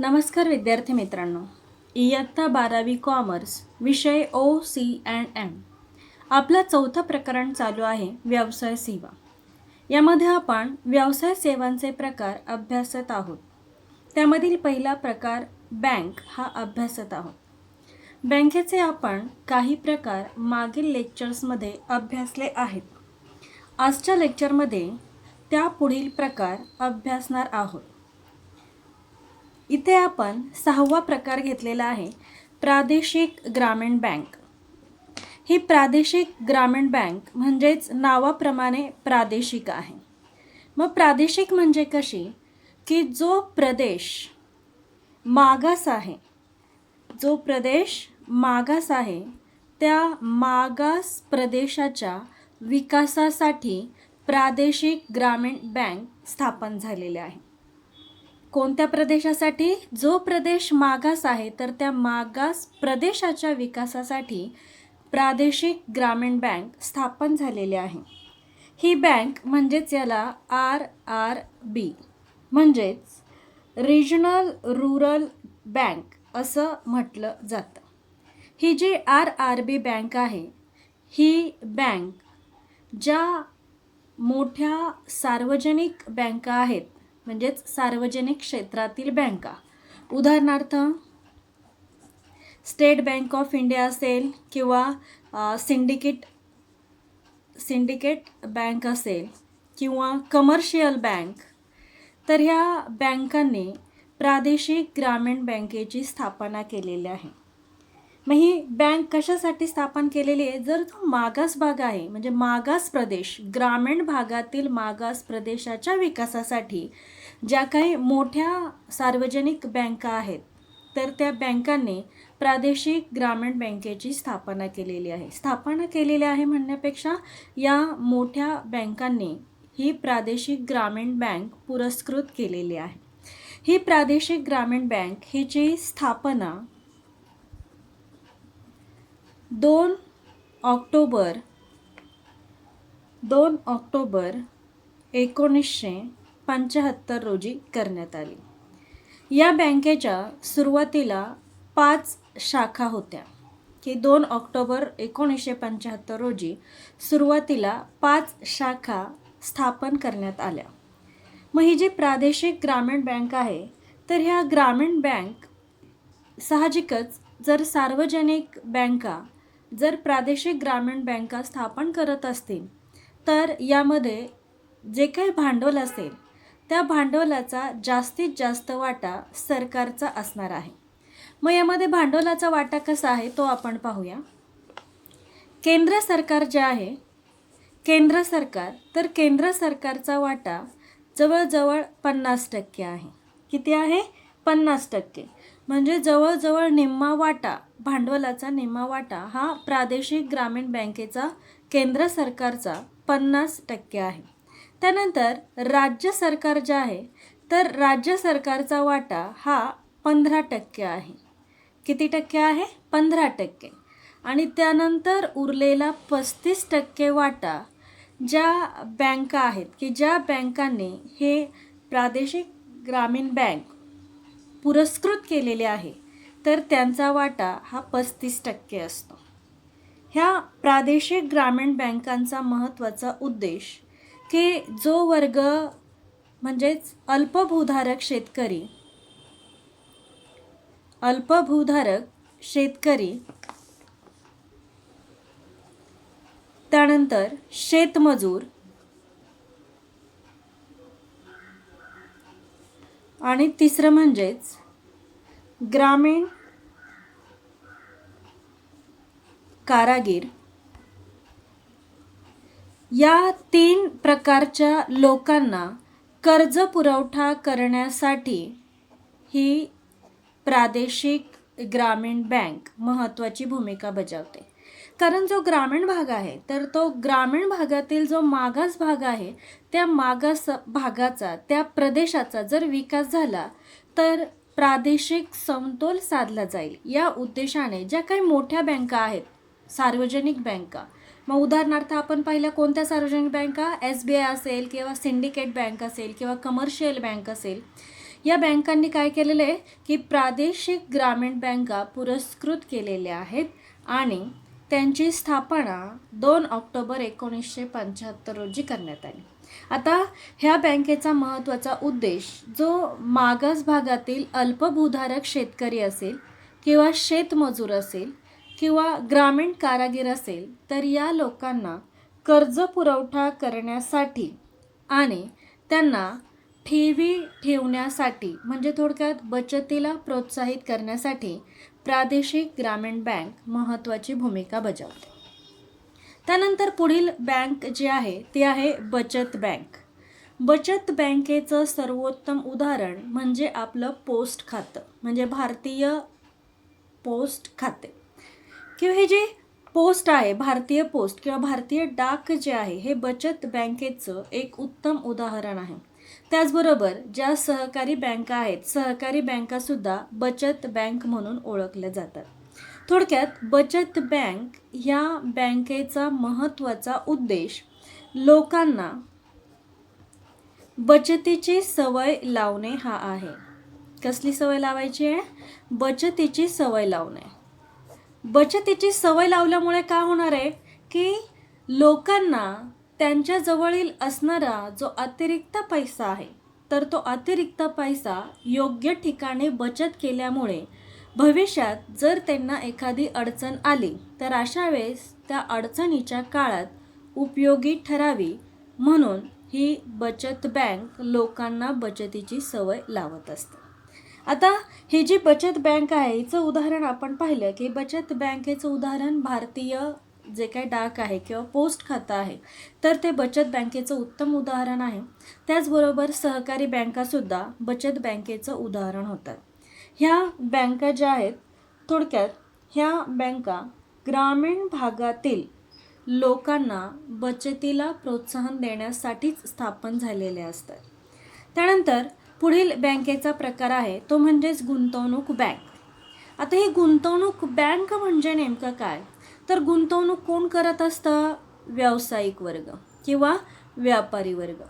नमस्कार विद्यार्थी मित्रांनो, इयत्ता 12वी कॉमर्स विषय OC&M आपला चौथं प्रकरण चालू आहे व्यवसाय सेवा. यामध्ये आपण व्यवसाय सेवांचे प्रकार अभ्यासत आहोत. त्यामधील पहिला प्रकार बँक हा अभ्यासत आहोत. बँकेचे आपण काही प्रकार मागील लेक्चर्समध्ये अभ्यासले आहेत. आजच्या लेक्चरमध्ये त्या पुढील प्रकार अभ्यासणार आहोत. इथे आपण 6वा प्रकार घेतलेला आहे प्रादेशिक ग्रामीण बँक. ही प्रादेशिक ग्रामीण बँक म्हणजेच नावाप्रमाणे प्रादेशिक आहे. मग प्रादेशिक म्हणजे कशी की जो प्रदेश मागास आहे त्या मागास प्रदेशाच्या विकासासाठी प्रादेशिक ग्रामीण बँक स्थापन झालेली आहे. कोणत्या प्रदेशासाठी? जो प्रदेश मागास आहे तर त्या मागास प्रदेशाच्या विकासासाठी प्रादेशिक ग्रामीण बँक स्थापन झालेली आहे. ही बँक म्हणजेच याला RRB म्हणजेच रिजनल रूरल बँक असं म्हटलं जातं. ही जी RRB बँक आहे ही बँक ज्या मोठ्या सार्वजनिक बँका आहेत म्हणजेच सार्वजनिक क्षेत्रातील बँका, उदाहरणार्थ स्टेट बँक ऑफ इंडिया असेल किंवा सिंडिकेट बँक असेल किंवा कमर्शियल बँक, तर ह्या बँकांनी प्रादेशिक ग्रामीण बँकेची स्थापना केलेली आहे. मग ही बँक कशासाठी स्थापन केलेली आहे? जर तो मागास भाग आहे म्हणजे मागास प्रदेश, ग्रामीण भागातील मागास प्रदेशाच्या विकासासाठी ज्या काही मोठ्या सार्वजनिक बँका आहेत तर त्या बँकांनी प्रादेशिक ग्रामीण बँकेची स्थापना केलेली आहे. स्थापना केलेली आहे म्हणण्यापेक्षा या मोठ्या बँकांनी ही प्रादेशिक ग्रामीण बँक पुरस्कृत केलेली आहे. ही प्रादेशिक ग्रामीण बँक हिची स्थापना 2 ऑक्टोबर 1975 रोजी करण्यात आली. या बँकेच्या सुरुवातीला 5 शाखा होत्या की 2 ऑक्टोबर 1975 रोजी सुरुवातीला 5 शाखा स्थापन करण्यात आल्या. मग ही जी प्रादेशिक ग्रामीण बँक आहे तर ह्या ग्रामीण बँक साहजिकच जर सार्वजनिक बँका जर प्रादेशिक ग्रामीण बँका स्थापन करत असतील तर यामध्ये जे काही भांडवल असेल त्या भांडवलाचा जास्तीत जास्त वाटा सरकारचा असणार आहे. मग यामध्ये भांडवलाचा वाटा कसा आहे तो आपण पाहूया. केंद्र सरकार जे आहे केंद्र सरकारचा वाटा जवळजवळ 50% आहे. किती आहे? 50%. म्हणजे जवळजवळ निम्मा वाटा, भांडवलाचा निम्मा वाटा हा प्रादेशिक ग्रामीण बँकेचा केंद्र सरकारचा 50% आहे. त्यानंतर राज्य सरकार जे आहे तर राज्य सरकारचा वाटा हा 15% आहे. किती टक्के आहे? 15%. आणि त्यानंतर उरलेला 35% वाटा ज्या बँका आहेत की ज्या बँकांनी हे प्रादेशिक ग्रामीण बँक पुरस्कृत केलेले आहे तर त्यांचा वाटा हा 35% असतो. ह्या प्रादेशिक ग्रामीण बँकांचा महत्त्वाचा उद्देश की जो वर्ग म्हणजेच अल्पभूधारक शेतकरी त्यानंतर शेतमजूर आणि तिसरं म्हणजेच ग्रामीण कारागीर, या 3 प्रकारच्या लोकांना कर्ज पुरवठा करण्यासाठी ही प्रादेशिक ग्रामीण बँक महत्त्वाची भूमिका बजावते. कारण जो ग्रामीण भाग आहे तर तो ग्रामीण भागातील जो मागास भाग आहे त्या मागास भागाचा, त्या प्रदेशाचा जर विकास झाला तर प्रादेशिक समतोल साधला जाईल. या उद्देशाने ज्या काही मोठ्या बँका आहेत सार्वजनिक बँका, मग उदाहरणार्थ आपण पाहिलं कोणत्या सार्वजनिक बँका? SBI असेल किंवा सिंडिकेट बँक असेल किंवा कमर्शियल बँक असेल, या बँकांनी काय केलेलं आहे की प्रादेशिक ग्रामीण बँका पुरस्कृत केलेल्या आहेत आणि त्यांची स्थापना 2 ऑक्टोबर 1975 रोजी करण्यात आली. आता ह्या बँकेचा महत्त्वाचा उद्देश जो मागास भागातील अल्पभूधारक शेतकरी असेल किंवा शेतमजूर असेल किंवा ग्रामीण कारागीर असेल तर या लोकांना कर्ज पुरवठा करण्यासाठी आणि त्यांना ठेवी ठेवण्यासाठी म्हणजे थोडक्यात बचतीला प्रोत्साहित करण्यासाठी प्रादेशिक ग्रामीण बँक महत्त्वाची भूमिका बजावते. त्यानंतर पुढील बँक जी आहे ती आहे बचत बँक. बचत बँकेचं सर्वोत्तम उदाहरण म्हणजे आपलं पोस्ट खातं म्हणजे भारतीय पोस्ट खाते किंवा हे जे पोस्ट आहे भारतीय पोस्ट किंवा भारतीय डाक जे आहे हे बचत बँकेचं एक उत्तम उदाहरण आहे. त्याचबरोबर ज्या सहकारी बँका आहेत सहकारी बँकासुद्धा बचत बँक म्हणून ओळखल्या जातात. थोडक्यात बचत बँक ह्या बँकेचा महत्त्वाचा उद्देश लोकांना बचतीची सवय लावणे हा आहे. कसली सवय लावायची आहे? बचतीची सवय लावणे. बचतीची सवय लावल्यामुळे काय होणार आहे की लोकांना त्यांच्याजवळील असणारा जो अतिरिक्त पैसा आहे तर तो अतिरिक्त पैसा योग्य ठिकाणी बचत केल्यामुळे भविष्यात जर त्यांना एखादी अडचण आली तर अशा वेळेस त्या अडचणीच्या काळात उपयोगी ठरावी म्हणून ही बचत बँक लोकांना बचतीची सवय लावत असते. आता ही जी बचत बँक आहे हिचं उदाहरण आपण पाहिलं की बचत बँकेचं उदाहरण भारतीय जे काही डाक आहे किंवा पोस्ट खातं आहे तर ते बचत बँकेचं उत्तम उदाहरण आहे. त्याचबरोबर सहकारी बँकासुद्धा बचत बँकेचं उदाहरण होतात. ह्या बँका ज्या आहेत थोडक्यात ह्या बँका ग्रामीण भागातील लोकांना बचतीला प्रोत्साहन देण्यासाठीच स्थापन झालेल्या असतात. त्यानंतर पुढील बँकेचा प्रकार आहे तो म्हणजेच गुंतवणूक बँक. आता ही गुंतवणूक बँक म्हणजे नेमकं काय तर गुंतवणूक कोण करत असतं? व्यावसायिक वर्ग किंवा व्यापारी वर्ग.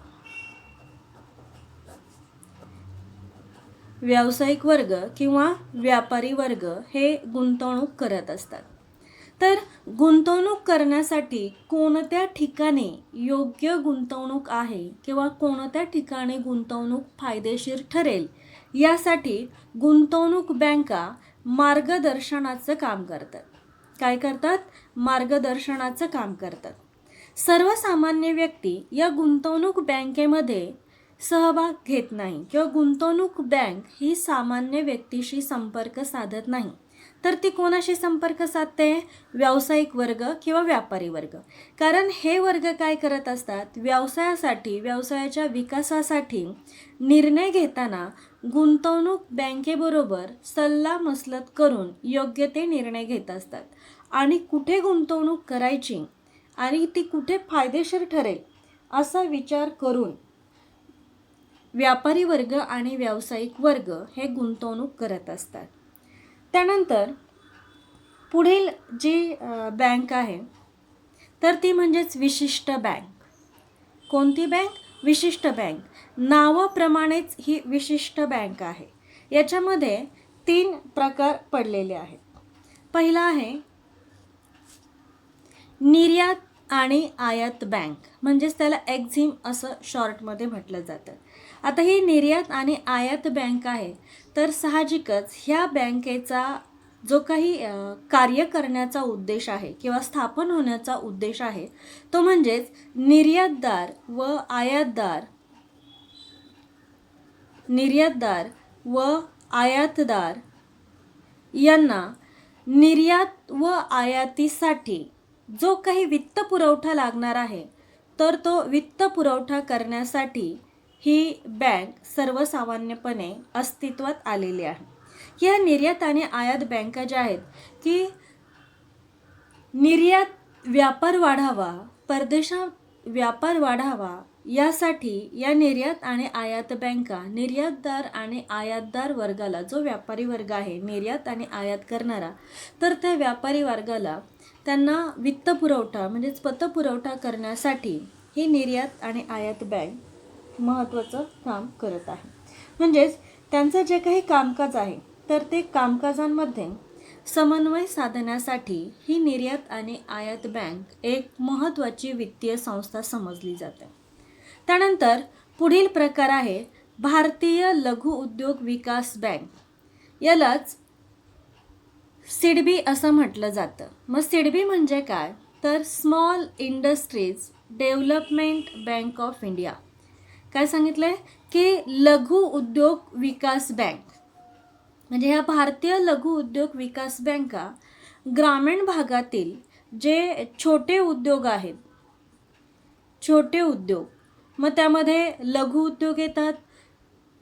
व्यावसायिक वर्ग किंवा व्यापारी वर्ग हे गुंतवणूक करत असतात. तर गुंतवणूक करण्यासाठी कोणत्या ठिकाणी योग्य गुंतवणूक आहे किंवा कोणत्या ठिकाणी गुंतवणूक फायदेशीर ठरेल यासाठी गुंतवणूक बँका मार्गदर्शनाचं काम करतात. काय करतात? मार्गदर्शनाचं काम करतात. सर्वसामान्य व्यक्ती या गुंतवणूक बँकेमध्ये सहभाग घेत नाही किंवा गुंतवणूक बँक ही सामान्य व्यक्तीशी संपर्क साधत नाही तर ती कोणाशी संपर्क साधते? व्यावसायिक वर्ग किंवा व्यापारी वर्ग. कारण हे वर्ग काय करत असतात? व्यवसायासाठी व्यवसायाच्या विकासासाठी निर्णय घेताना गुंतवणूक बँकेबरोबर सल्लामसलत करून योग्य ते निर्णय घेत असतात आणि कुठे गुंतवणूक करायची आणि ती कुठे फायदेशीर ठरेल असा विचार करून व्यापारी वर्ग आणि व्यावसायिक वर्ग हे गुंतवणूक करत असतात. त्यानंतर पुढील जी बँक आहे तर ती म्हणजेच विशिष्ट बँक. कोणती बँक? विशिष्ट बँक. नावाप्रमाणेच ही विशिष्ट बँक आहे. याच्यामध्ये 3 प्रकार पडलेले आहेत. पहिला आहे निर्यात आणि आयात बँक म्हणजेच त्याला एक्झिम असं शॉर्टमध्ये म्हटलं जातं. आता ही निर्यात आणि आयात बँक आहे तर साहजिकच ह्या बँकेचा जो काही कार्य करण्याचा उद्देश आहे किंवा स्थापन होण्याचा उद्देश आहे तो म्हणजेच निर्यातदार व आयातदार यांना निर्यात व आयातीसाठी जो काही वित्त पुरवठा लागणार आहे तर तो वित्त पुरवठा करण्यासाठी ही बँक सर्वसामान्यपणे अस्तित्वात आलेली आहे. या निर्यात आणि आयात बँका ज्या आहेत की निर्यात व्यापार वाढावा, परदेशात व्यापार वाढावा यासाठी या निर्यात आणि आयात बँका निर्यातदार आणि आयातदार वर्गाला जो व्यापारी वर्ग आहे निर्यात आणि आयात करणारा तर त्या व्यापारी वर्गाला त्यांना वित्त पुरवठा म्हणजेच पतपुरवठा करण्यासाठी ही निर्यात आणि आयात बँक महत्त्वाचं काम करत आहे. म्हणजेच त्यांचं जे काही कामकाज आहे तर ते कामकाजांमध्ये समन्वय साधण्यासाठी ही निर्यात आणि आयात बँक एक महत्त्वाची वित्तीय संस्था समजली जाते. त्यानंतर पुढील प्रकार आहे भारतीय लघु उद्योग विकास बँक. यालाच सिडबी असं म्हटलं जातं. मग सिडबी म्हणजे काय तर small industries development bank of India. काय सांगितलंय की लघु उद्योग विकास बँक म्हणजे ह्या भारतीय लघु उद्योग विकास बँका ग्रामीण भागातील जे छोटे उद्योग आहेत, छोटे उद्योग, मग त्यामध्ये लघु उद्योग येतात,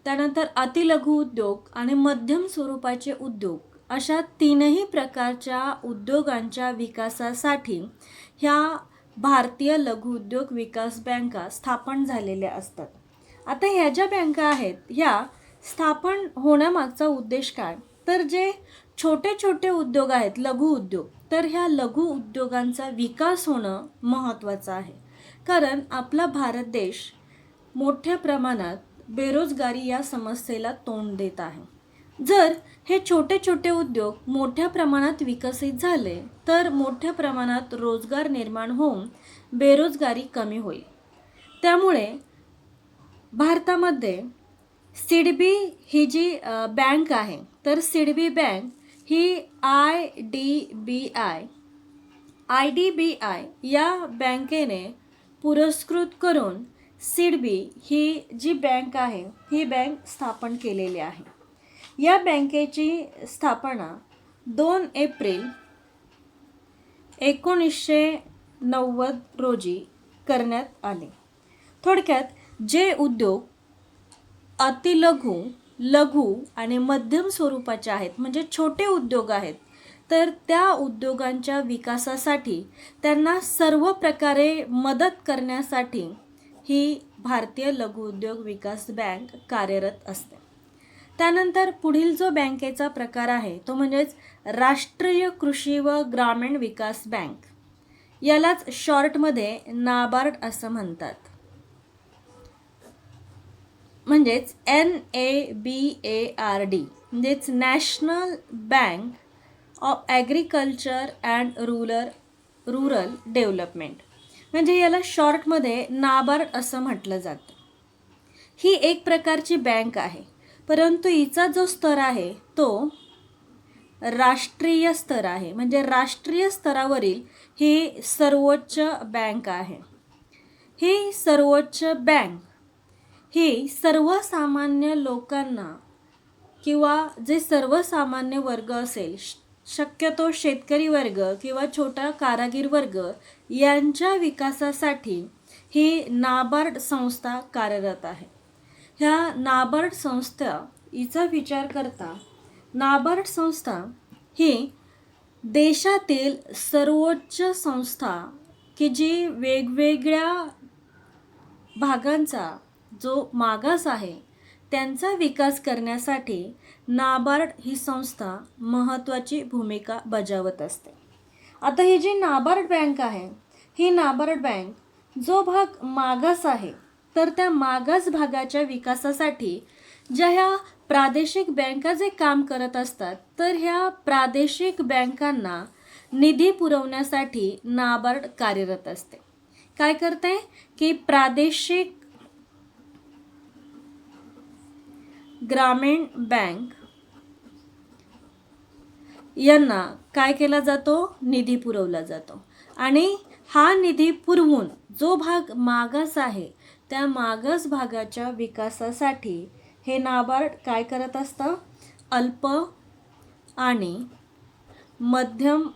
त्यानंतर अतिलघु उद्योग आणि मध्यम स्वरूपाचे उद्योग, अशा तीनही प्रकारच्या उद्योगांच्या विकासासाठी ह्या भारतीय लघु उद्योग विकास बँका स्थापन झालेल्या असतात. आता ह्या ज्या बँका आहेत ह्या स्थापन होण्यामागचा उद्देश काय तर जे छोटे छोटे उद्योग आहेत, लघु उद्योग, तर ह्या लघु उद्योगांचा विकास होणं महत्त्वाचं आहे. कारण आपला भारत देश मोठ्या प्रमाणात बेरोजगारी या समस्येला तोंड देत आहे. जर हे छोटे छोटे उद्योग मोठ्या प्रमाणात विकसित झाले तर मोठ्या प्रमाणात रोजगार निर्माण होऊन बेरोजगारी कमी होईल. त्यामुळे भारतामध्ये सिडबी ही जी बँक आहे तर सिडबी बँक ही IDBI या बँकेने पुरस्कृत करून सिडबी ही जी बँक आहे ही बँक स्थापन केलेली आहे. या बँकेची स्थापना 2 एप्रिल 1990 रोजी करण्यात आली. थोडक्यात जे उद्योग अतिलघु, लघु आणि मध्यम स्वरूपाचे आहेत म्हणजे छोटे उद्योग आहेत तर त्या उद्योगांच्या विकासासाठी त्यांना सर्व प्रकारे मदत करण्यासाठी ही भारतीय लघु उद्योग विकास बँक कार्यरत असते. त्यानंतर पुढील जो बँकेचा प्रकार आहे तो म्हणजेच राष्ट्रीय कृषी व ग्रामीण विकास बँक. यालाच शॉर्टमध्ये नाबार्ड असं म्हणतात. म्हणजेच NABARD म्हणजेच national bank of agriculture and rural development. म्हणजे याला शॉर्टमध्ये नाबार्ड असं म्हटलं जातं. ही एक प्रकारची बँक आहे परंतु हिचा जो स्तर आहे तो राष्ट्रीय स्तर आहे. म्हणजे राष्ट्रीय स्तरावरील ही सर्वोच्च बँक आहे. ही सर्वोच्च बँक ही सर्वसामान्य लोकांना किंवा जे सर्वसामान्य वर्ग असेल, शक्यतो शेतकरी वर्ग किंवा छोटा कारागीर वर्ग यांच्या विकासासाठी ही नाबार्ड संस्था कार्यरत आहे. ह्या नाबार्ड संस्था हिचा विचार करता नाबार्ड संस्था ही देशातील सर्वोच्च संस्था की जी वेगवेगळ्या भागांचा जो मागास आहे त्यांचा विकास करण्यासाठी नाबार्ड ही संस्था महत्त्वाची भूमिका बजावत असते. आता ही जी नाबार्ड बँक आहे ही नाबार्ड बँक जो भाग मागास आहे तर त्या मागास भागाच्या विकासासाठी ज्या ह्या प्रादेशिक बँका जे काम करत असतात तर ह्या प्रादेशिक बँकांना निधी पुरवण्यासाठी नाबार्ड कार्यरत असते. काय करते की प्रादेशिक ग्रामीण बँक यांना काय केला जातो निधी पुरवला जातो आणि हा निधी पुरवून जो भाग मागास आहे त्या मागास भागाच्या विकासासाठी हे नाबार्ड काय करत असतं अल्प आणि मध्यम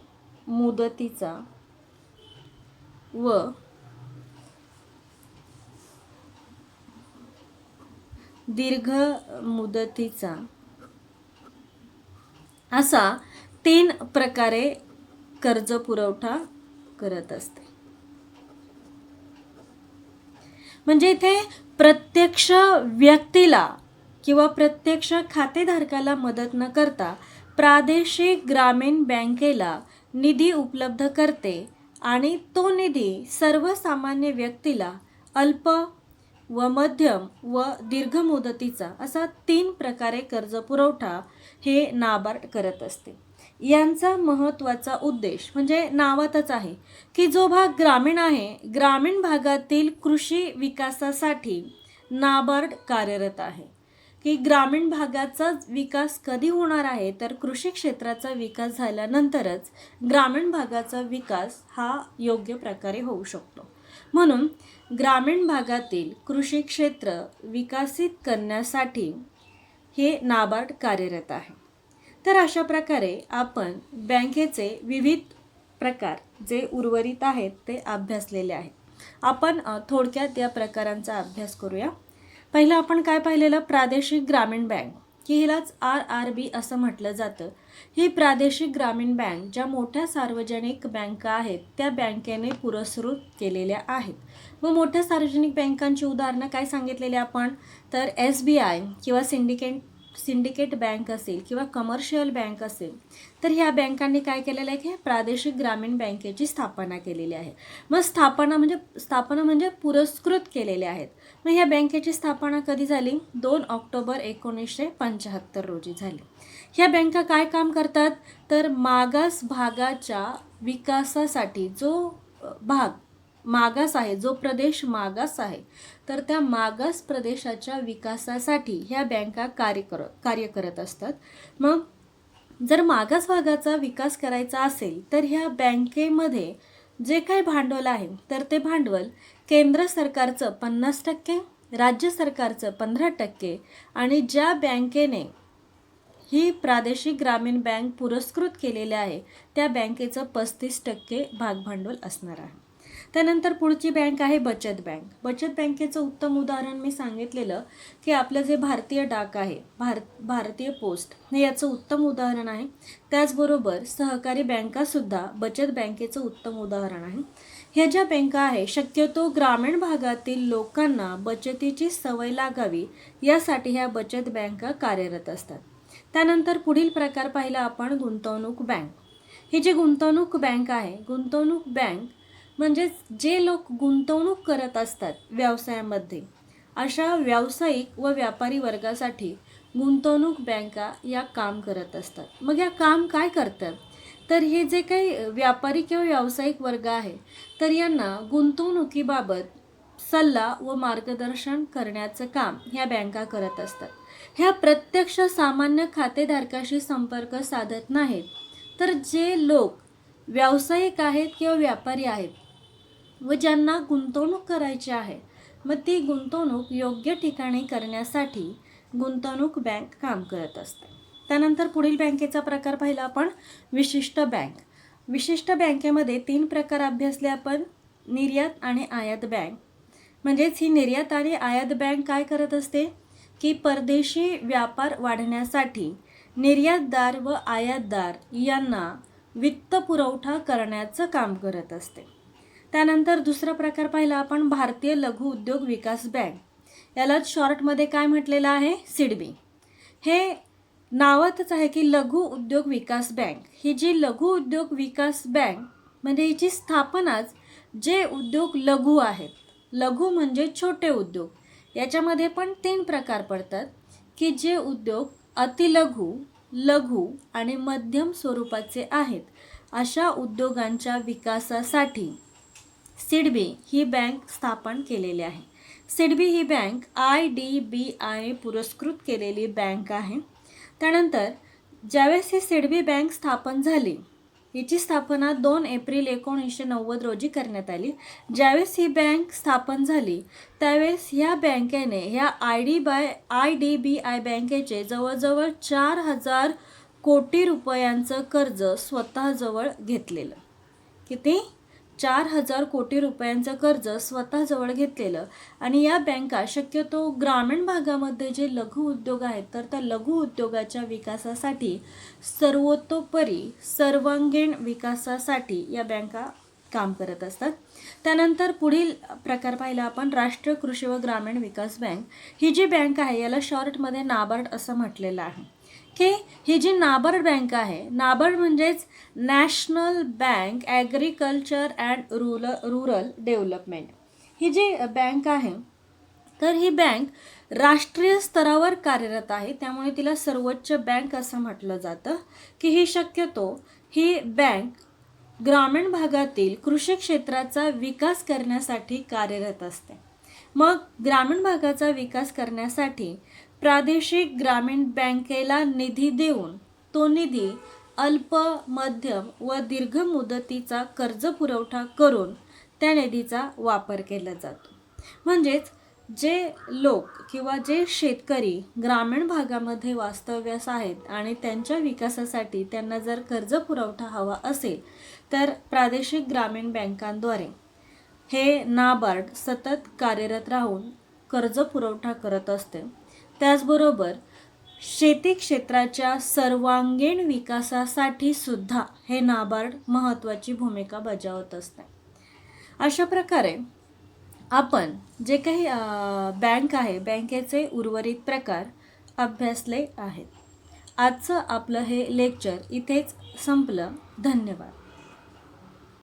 मुदतीचा व दीर्घ मुदतीचा असा 3 प्रकारे कर्ज पुरवठा करत असते. म्हणजे इथे प्रत्यक्ष व्यक्तीला किंवा प्रत्यक्ष खातेधारकाला मदत न करता प्रादेशिक ग्रामीण बँकेला निधी उपलब्ध करते आणि तो निधी सर्वसामान्य व्यक्तीला अल्प, व मध्यम व दीर्घ मुदतीचा असा 3 प्रकारे कर्ज पुरवठा हे नाबार्ड करत असते. यांचा महत्त्वाचा उद्देश म्हणजे नावातच आहे की जो भाग ग्रामीण आहे, ग्रामीण भागातील कृषी विकासासाठी नाबार्ड कार्यरत आहे. की ग्रामीण भागाचा विकास कधी होणार आहे, तर कृषी क्षेत्राचा विकास झाल्यानंतरच ग्रामीण भागाचा विकास हा योग्य प्रकारे होऊ शकतो. म्हणून ग्रामीण भागातील कृषी क्षेत्र विकसित करण्यासाठी हे नाबार्ड कार्यरत आहे. तर अशा प्रकारे आपण बँकेचे विविध प्रकार जे उर्वरित आहेत ते अभ्यासलेले आहेत. आपण थोडक्यात या प्रकारांचा अभ्यास करूया. पहिलं आपण काय पाहिलेलं, प्रादेशिक ग्रामीण बँक, की हिलाच RRB असं म्हटलं जातं. ही प्रादेशिक ग्रामीण बँक ज्या मोठ्या सार्वजनिक बँका आहेत त्या बँकेने पुरस्कृत केलेल्या आहेत. व मोठ्या सार्वजनिक बँकांची उदाहरणं काय सांगितलेली आपण, तर SBI किंवा सिंडिकेट बँक असेल किंवा कमर्शियल बँक असेल, तर ह्या बँकांनी काय केलेलं आहे की प्रादेशिक ग्रामीण बँकेची स्थापना केलेली आहे. मग स्थापना म्हणजे पुरस्कृत केलेले आहेत. मग ह्या बँकेची स्थापना कधी झाली, 2 ऑक्टोबर 1975 रोजी झाली. ह्या बँका काय काम करतात, तर मागास भागाच्या विकासासाठी जो भाग मागास आहे, जो प्रदेश मागास आहे, तर त्या मागास प्रदेशाच्या विकासासाठी ह्या बँका कार्य करत असतात. मग जर मागास भागाचा विकास करायचा असेल तर ह्या बँकेमध्ये जे काही भांडवल आहे तर ते भांडवल केंद्र सरकारचं 50%, राज्य सरकारचं 15% आणि ज्या बँकेने ही प्रादेशिक ग्रामीण बँक पुरस्कृत केलेले आहे त्या बँकेचं 35% भागभांडवल असणार आहे. त्यानंतर पुढची बँक आहे बचत बँक. बचत बँकेचं उत्तम उदाहरण मी सांगितलेलं की आपलं जे भारतीय डाक आहे, भारतीय पोस्ट, हे याचं उत्तम उदाहरण आहे. त्याचबरोबर सहकारी बँकासुद्धा बचत बँकेचं उत्तम उदाहरण आहे. ह्या ज्या बँका आहे शक्यतो ग्रामीण भागातील लोकांना बचतीची सवय लागावी यासाठी ह्या बचत बँका कार्यरत असतात. त्यानंतर पुढील प्रकार पाहिला आपण गुंतवणूक बँक. ही जी गुंतवणूक बँक आहे, गुंतवणूक बँक म्हणजे जे लोक गुंतवणूक करत असतात व्यवसायामध्ये, अशा व्यावसायिक व व्यापारी वर्गासाठी गुंतवणूक बँका या काम करत असतात. मग या काम काय करतात, तर हे जे काही व्यापारी किंवा व्यावसायिक वर्ग आहे तर यांना गुंतवणुकीबाबत सल्ला व मार्गदर्शन करण्याचं काम ह्या बँका करत असतात. ह्या प्रत्यक्ष सामान्य खातेधारकाशी संपर्क साधत नाहीत, तर जे लोक व्यावसायिक आहेत किंवा व्यापारी आहेत व ज्यांना गुंतवणूक करायची आहे, मग ती गुंतवणूक योग्य ठिकाणी करण्यासाठी गुंतवणूक बँक काम करत असते. त्यानंतर पुढील बँकेचा प्रकार पाहिला आपण विशिष्ट बँक. विशिष्ट बँकेमध्ये 3 प्रकार अभ्यासले आपण, निर्यात आणि आयात बँक. म्हणजेच ही निर्यात आणि आयात बँक काय करत असते की परदेशी व्यापार वाढण्यासाठी निर्यातदार व आयातदार यांना वित्त पुरवठा करण्याचं काम करत असते. त्यानंतर दुसरा प्रकार पाहिला आपण भारतीय लघु उद्योग विकास बँक. यालाच शॉर्टमध्ये काय म्हटलेलं आहे, सिडबी. हे नावातच आहे की लघु उद्योग विकास बँक. ही जी लघु उद्योग विकास बँक म्हणजे हिची स्थापनाच जे उद्योग लघु आहेत, लघु म्हणजे छोटे उद्योग, याच्यामध्ये पण 3 प्रकार पडतात की जे उद्योग अतिलघु, लघु आणि मध्यम स्वरूपाचे आहेत, अशा उद्योगांच्या विकासासाठी सिडबी ही बँक स्थापन केलेली आहे. सिडबी ही बँक IDBI पुरस्कृत केलेली बँक आहे. त्यानंतर ज्यावेळेस ही सिडबी बँक स्थापन झाली, हिची स्थापना 2 एप्रिल 1990 रोजी करण्यात आली. ज्यावेळेस ही बँक स्थापन झाली त्यावेळेस ह्या बँकेने ह्या IDBI बँकेचे जवळजवळ 4000 कोटी रुपयांचं कर्ज स्वतःजवळ घेतलेलं. किती? 4000 कोटी रुपयांचं कर्ज स्वतःजवळ घेतलेलं. आणि या बँका शक्यतो ग्रामीण भागामध्ये जे लघु उद्योग आहेत तर त्या लघु उद्योगाच्या विकासासाठी सर्वतोपरी सर्वांगीण विकासासाठी या बँका काम करत असतात. त्यानंतर पुढील प्रकार पाहिला आपण राष्ट्रीय कृषी व ग्रामीण विकास बँक. ही जी बँक आहे याला शॉर्टमध्ये नाबार्ड असं म्हटलेलं आहे की ही जी नाबार्ड बँक आहे, नाबार्ड म्हणजेच national bank agriculture and rural development. ही जी बँक आहे तर ही बँक राष्ट्रीय स्तरावर कार्यरत आहे, त्यामुळे तिला सर्वोच्च बँक असं म्हटलं जातं की ही बँक ग्रामीण भागातील कृषी क्षेत्राचा विकास करण्यासाठी कार्यरत असते. मग ग्रामीण भागाचा विकास करण्यासाठी प्रादेशिक ग्रामीण बँकेला निधी देऊन तो निधी अल्प, मध्यम व दीर्घ मुदतीचा कर्ज पुरवठा करून त्या निधीचा वापर केला जातो. म्हणजेच जे लोक किंवा जे शेतकरी ग्रामीण भागामध्ये वास्तव्यास आहेत आणि त्यांच्या विकासासाठी त्यांना जर कर्ज पुरवठा हवा असेल तर प्रादेशिक ग्रामीण बँकांद्वारे हे नाबार्ड सतत कार्यरत राहून कर्ज पुरवठा करत असते. त्याचबरोबर शेती क्षेत्राच्या सर्वांगीण विकासासाठी सुद्धा हे नाबार्ड महत्त्वाची भूमिका बजावत असते. अशा प्रकारे आपण जे काही बँक आहे, बँकेचे उर्वरित प्रकार अभ्यासले आहेत. आजचं आपलं हे लेक्चर इथेच संपलं. धन्यवाद.